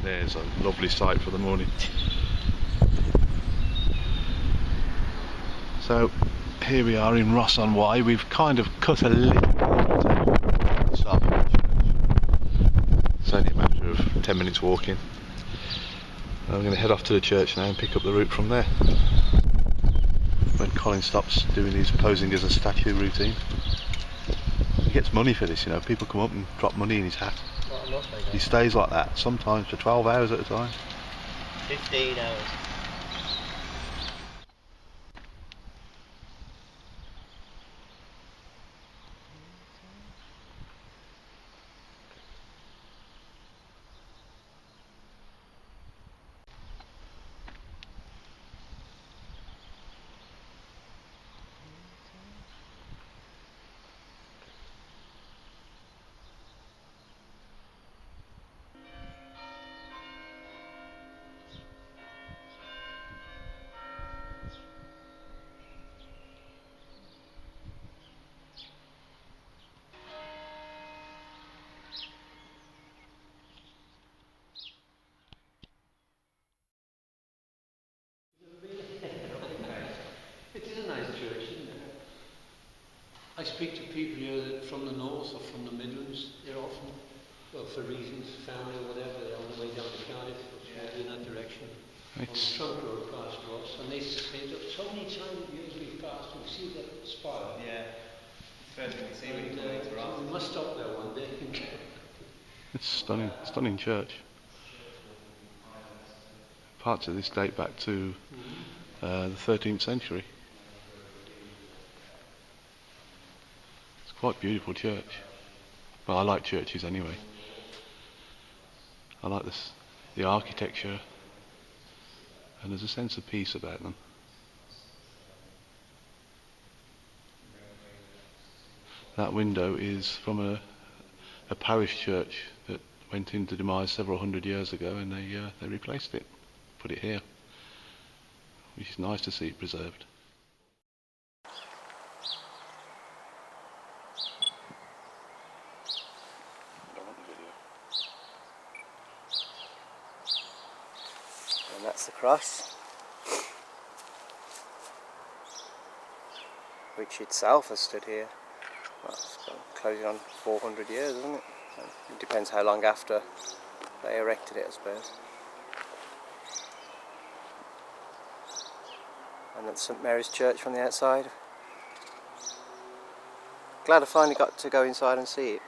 There's a lovely sight for the morning. So here we are in Ross-on-Wye. We've kind of cut a little bit south of the church. It's only a matter of 10 minutes walking. I'm going to head off to the church now and pick up the route from there. When Colin stops doing his posing as a statue routine. He gets money for this, you know. People come up and drop money in his hat. He stays like that, sometimes for 12 hours at a time. 15 hours. I speak to people here that from the north or from the Midlands. They're often, well, for reasons, family or whatever, they're on the way down to Cardiff, in that direction. On the trunk road past Ross, and they say that so many times years we've passed, we see that spire. Yeah, it's first thing we see when you come into Ross. We must stop there one day. It's stunning, stunning church. Parts of this date back to the 13th century. Quite beautiful church. Well, I like churches anyway. I like the architecture, and there's a sense of peace about them. That window is from a parish church that went into demise several hundred years ago, and they replaced it, put it here, which is nice to see it preserved. And that's the cross, which itself has stood here, well, it's closing on 400 years, isn't it? It depends how long after they erected it, I suppose. And that's St Mary's Church from the outside. Glad I finally got to go inside and see it.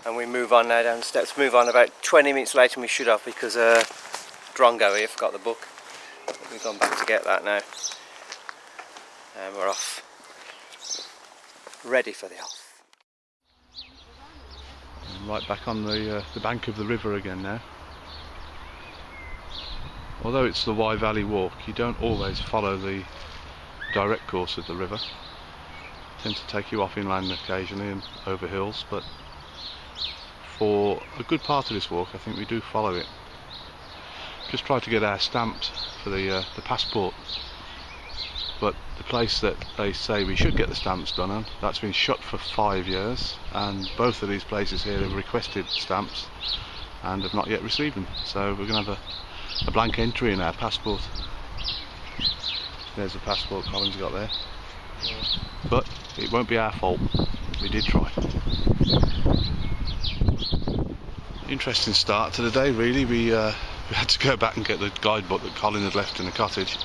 And we move on now down the steps, move on about 20 minutes later than we should have, because Drongo here forgot the book. We've gone back to get that now. And we're off. Ready for the off. Right back on the bank of the river again now. Although it's the Wye Valley Walk, you don't always follow the direct course of the river. It tends to take you off inland occasionally and over hills, but for a good part of this walk I think we do follow it. Just try to get our stamps for the passport, but the place that they say we should get the stamps done on, that's been shut for 5 years, and both of these places here have requested stamps and have not yet received them, so we're going to have a blank entry in our passport. There's the passport Colin's got there, but it won't be our fault, we did try. Interesting start to the day really. We had to go back and get the guidebook that Colin had left in the cottage,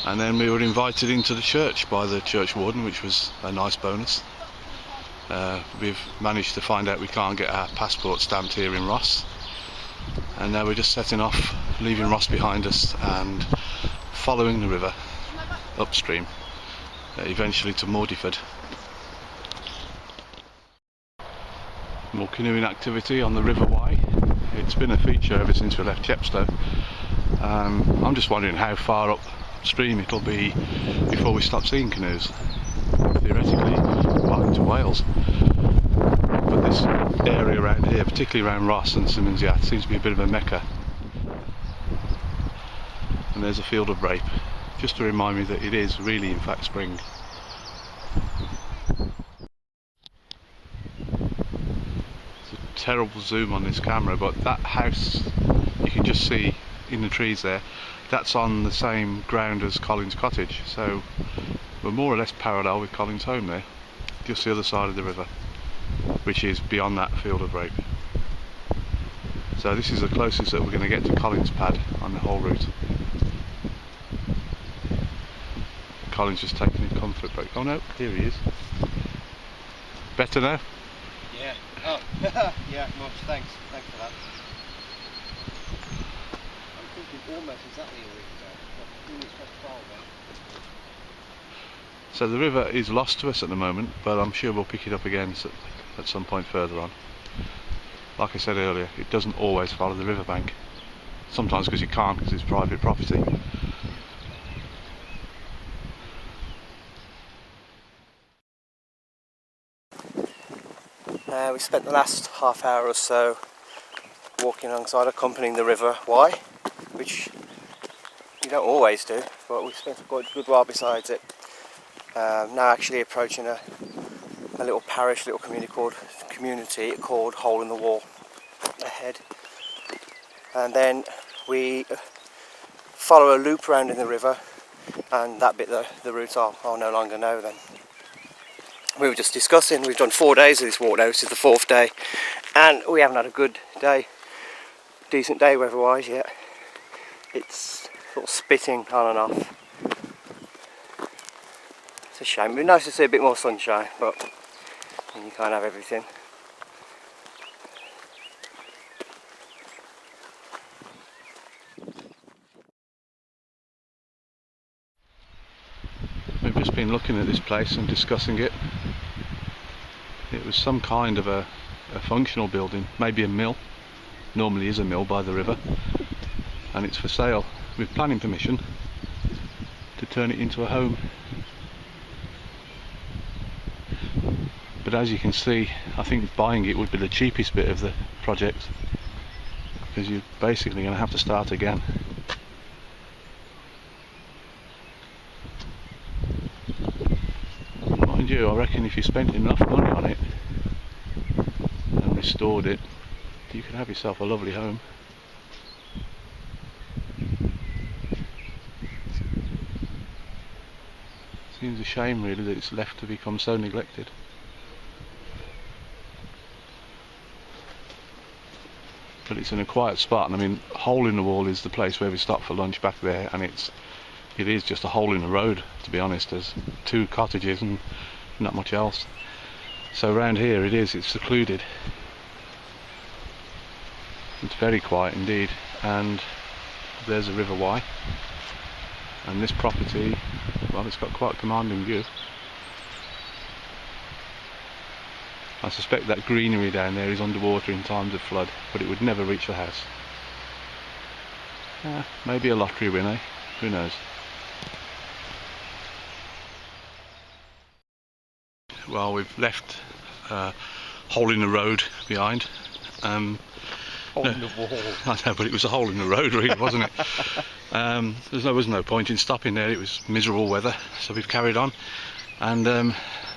and then we were invited into the church by the church warden, which was a nice bonus. We've managed to find out we can't get our passport stamped here in Ross, and now we're just setting off, leaving Ross behind us and following the river upstream, eventually to Mordiford. More canoeing activity on the River Wye. It's been a feature ever since we left Chepstow. I'm just wondering how far upstream it'll be before we stop seeing canoes. Theoretically, well, into Wales. But this area around here, particularly around Ross and Simmons Yacht, seems to be a bit of a mecca. And there's a field of rape, just to remind me that it is really in fact spring. terrible zoom on this camera, but that house you can just see in the trees there, that's on the same ground as Colin's cottage, so we're more or less parallel with Colin's home there, just the other side of the river, which is beyond that field of rape. So this is the closest that we're going to get to Colin's pad on the whole route. Colin's just taking a comfort break. Oh no, here he is. Better now? Yeah. Oh, yeah, much thanks. Thanks for that. I'm thinking almost exactly a week ago, but 2 weeks past 12 then. So the river is lost to us at the moment, but I'm sure we'll pick it up again at some point further on. Like I said earlier, it doesn't always follow the riverbank. Sometimes because you can't, because it's private property. We spent the last half hour or so walking alongside, accompanying the river Wye, which you don't always do, but we spent quite a good while beside it. Now actually approaching a little parish, little community called Hole in the Wall ahead, and then we follow a loop round in the river, and that bit the route I'll no longer know then. We were just discussing, we've done 4 days of this walk now, this is the 4th day, and we haven't had a good day, decent day weather-wise yet. It's sort of spitting on and off. It's a shame, it'd be nice to see a bit more sunshine, but you can't have everything. We've just been looking at this place and discussing it. It was some kind of a functional building, maybe a mill. Normally is a mill by the river, and it's for sale with planning permission to turn it into a home. But as you can see, I think buying it would be the cheapest bit of the project, because you're basically going to have to start again. Mind you, I reckon if you spent enough money on it and restored it, you could have yourself a lovely home. Seems a shame really that it's left to become so neglected. But it's in a quiet spot, and I mean, Hole in the Wall is the place where we stopped for lunch back there, and it is just a hole in the road, to be honest. There's 2 cottages and not much else. So around here it's secluded. It's very quiet indeed, and there's the River Wye, and this property, well, it's got quite a commanding view. I suspect that greenery down there is underwater in times of flood, but it would never reach the house. Maybe a lottery winner, who knows. Well, we've left Hole in the Road behind. Hole in the wall. I know, but it was a hole in the road really, wasn't it? There was no point in stopping there, it was miserable weather, so we've carried on, and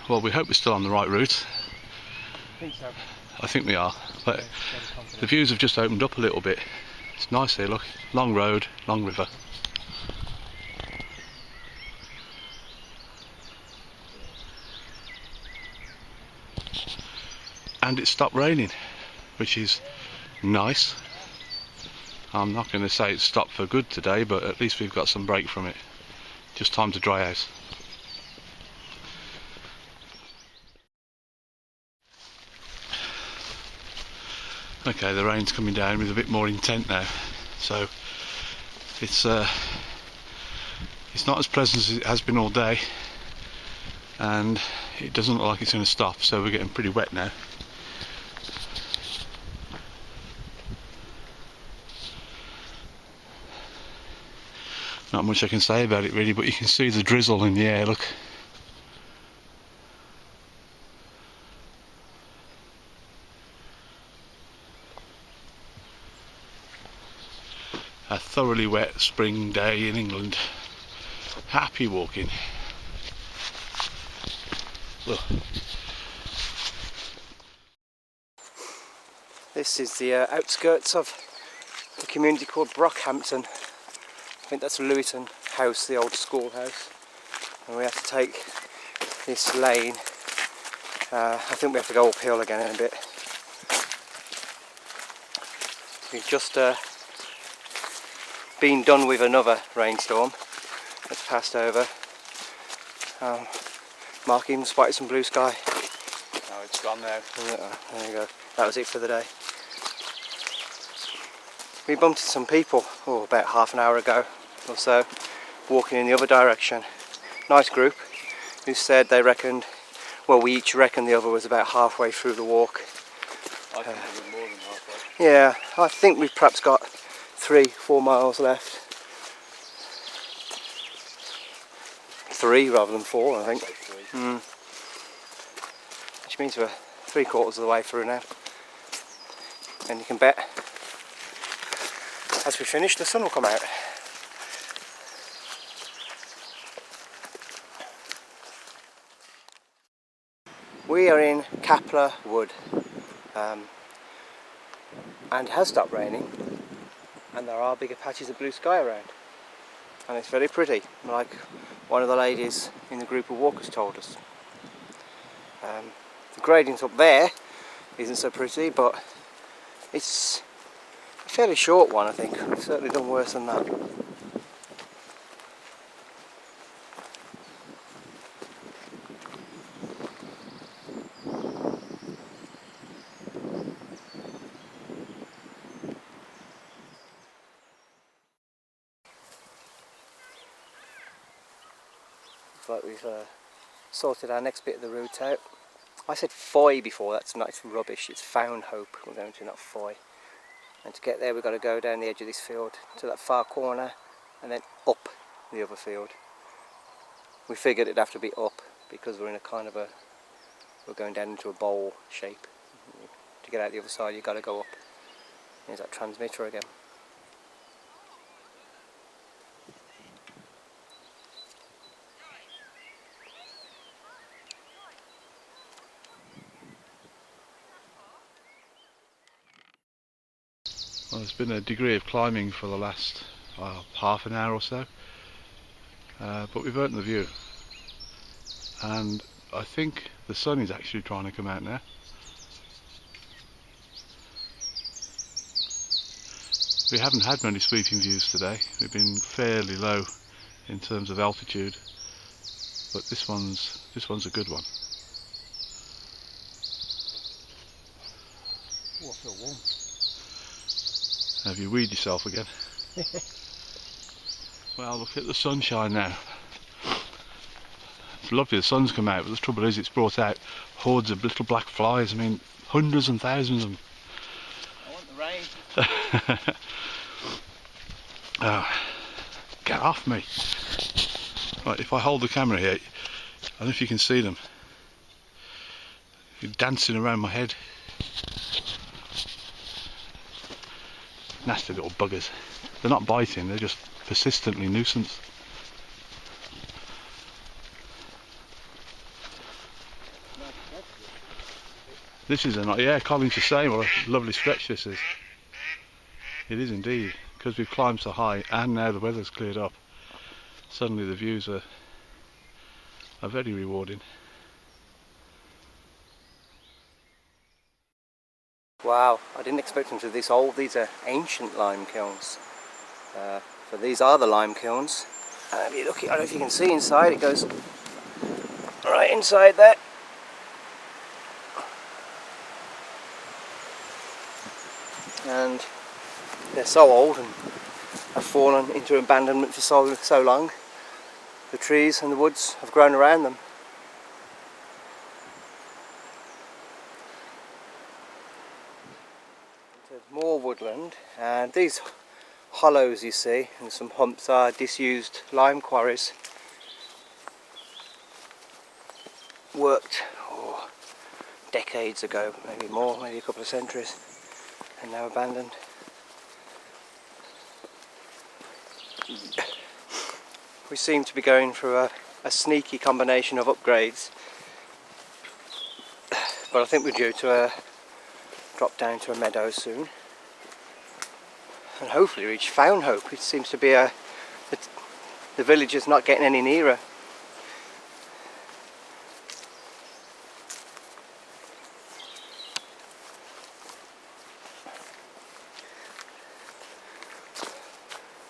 well, we hope we're still on the right route. I think so. I think we are, but the views have just opened up a little bit. It's nice here, look, long road, long river. And it stopped raining, which is nice. I'm not going to say it's stopped for good today, but at least we've got some break from it. Just time to dry out. Okay, the rain's coming down with a bit more intent now, so it's not as pleasant as it has been all day, and it doesn't look like it's going to stop, so we're getting pretty wet now. Not much I can say about it really, but you can see the drizzle in the air, look. A thoroughly wet spring day in England. Happy walking. Look. This is the outskirts of a community called Brockhampton. I think that's Lewisham House, the old schoolhouse. And we have to take this lane. I think we have to go uphill again in a bit. We've just been done with another rainstorm that's passed over. Mark even spotted some blue sky. Oh, it's gone now. There you go. That was it for the day. We bumped into some people about half an hour ago or so, walking in the other direction. Nice group, who said they reckoned, well, we each reckoned the other was about halfway through the walk. I think it was more than halfway. Yeah, I think we've perhaps got 3-4 miles left. 3 rather than 4, I think. Which means we're 3/4 of the way through now. And you can bet, as we finish, the sun will come out. We are in Kapler Wood, and it has stopped raining, and there are bigger patches of blue sky around, and it's very pretty, like one of the ladies in the group of walkers told us. The gradient up there isn't so pretty, but it's a fairly short one, I think. We've certainly done worse than that. Looks like we've sorted our next bit of the route out. I said Foy before, that's rubbish, it's Found Hope we're going to, not Foy. And to get there we've got to go down the edge of this field to that far corner and then up the other field. We figured it'd have to be up because we're in a kind of we're going down into a bowl shape. To get out the other side you've got to go up. There's that transmitter again. Well, there's been a degree of climbing for the last half an hour or so, but we've earned the view, and I think the sun is actually trying to come out now. We haven't had many sweeping views today. We've been fairly low in terms of altitude, but this one's a good one. Oh, I feel warm. Have you weed yourself again? Well, look at the sunshine now. It's lovely the sun's come out, but the trouble is it's brought out hordes of little black flies. I mean, hundreds and thousands of them. I want the rain. Oh, get off me. Right, if I hold the camera here, I don't know if you can see them. They're dancing around my head. Nasty little buggers. They're not biting, they're just persistently nuisance. This is Colin's the same. What a lovely stretch this is. It is indeed, because we've climbed so high and now the weather's cleared up. Suddenly the views are very rewarding. Wow, I didn't expect them to be this old. These are ancient lime kilns. But these are the lime kilns. If you look, I don't know if you can see inside, it goes right inside there. And they're so old and have fallen into abandonment for so long. The trees and the woods have grown around them. More woodland, and these hollows you see and some humps are disused lime quarries. Worked decades ago, maybe more, maybe a couple of centuries, and now abandoned. We seem to be going through a sneaky combination of upgrades, but I think we're due to drop down to a meadow soon. And hopefully reach Foundhope. It seems to be the village is not getting any nearer.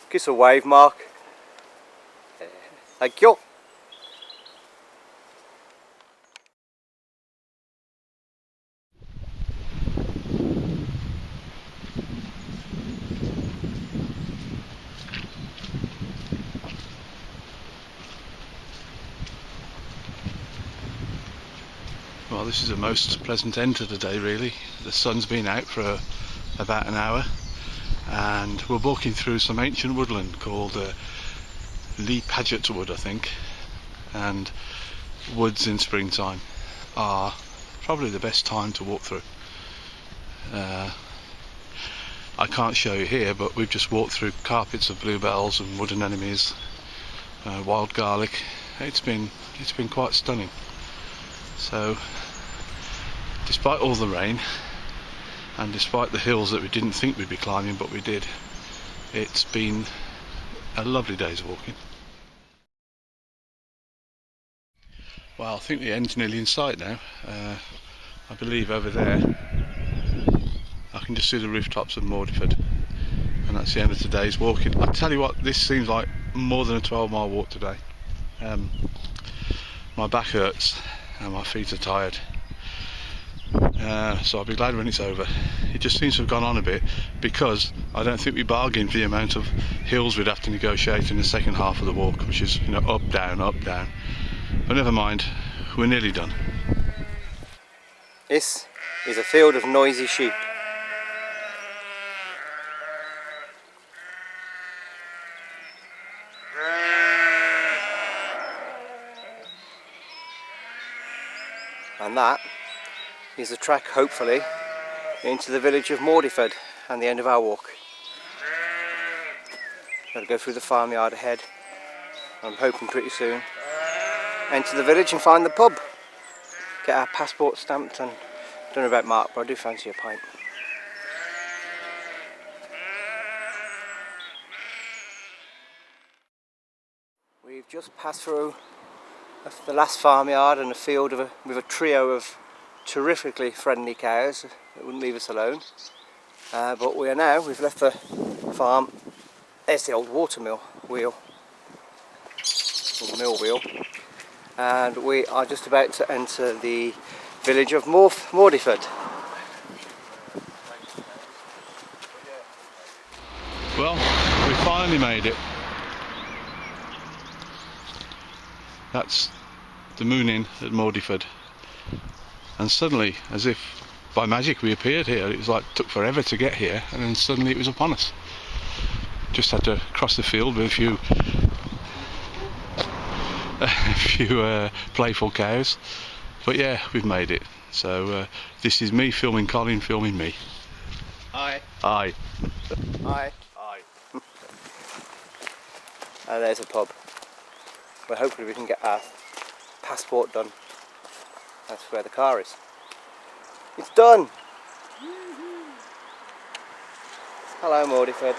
Give us a wave, Mark. Thank you. Well, this is a most pleasant end to the day, really. The sun's been out for about an hour, and we're walking through some ancient woodland called Lee Paget's Wood, I think. And woods in springtime are probably the best time to walk through. I can't show you here, but we've just walked through carpets of bluebells and wood anemones, wild garlic. It's been quite stunning. So, despite all the rain, and despite the hills that we didn't think we'd be climbing, but we did, it's been a lovely day's walking. Well, I think the end's nearly in sight now. I believe over there I can just see the rooftops of Mordiford, and that's the end of today's walking. I tell you what, this seems like more than a 12-mile walk today. My back hurts and my feet are tired, so I'll be glad when it's over. It just seems to have gone on a bit because I don't think we bargained for the amount of hills we'd have to negotiate in the second half of the walk, which is, you know, up, down, up, down. But never mind, we're nearly done. This is a field of noisy sheep. And that is the track, hopefully, into the village of Mordiford and the end of our walk. Got to go through the farmyard ahead. I'm hoping pretty soon enter the village and find the pub. Get our passport stamped, and I don't know about Mark, but I do fancy a pint. We've just passed through the last farmyard and a field with a trio of terrifically friendly cows that wouldn't leave us alone. But we've left the farm. There's the old watermill wheel, or mill wheel, and we are just about to enter the village of Mordiford. Well, we finally made it. That's the Moon Inn at Mordiford, and suddenly, as if by magic, we appeared here. It was like took forever to get here, and then suddenly it was upon us. Just had to cross the field with a few playful cows, but yeah, we've made it. So this is me filming Colin filming me. Hi. Hi. Hi. Hi. And there's a pub. Well, hopefully we can get our passport done. That's where the car is. It's done! Hello, Mordiford.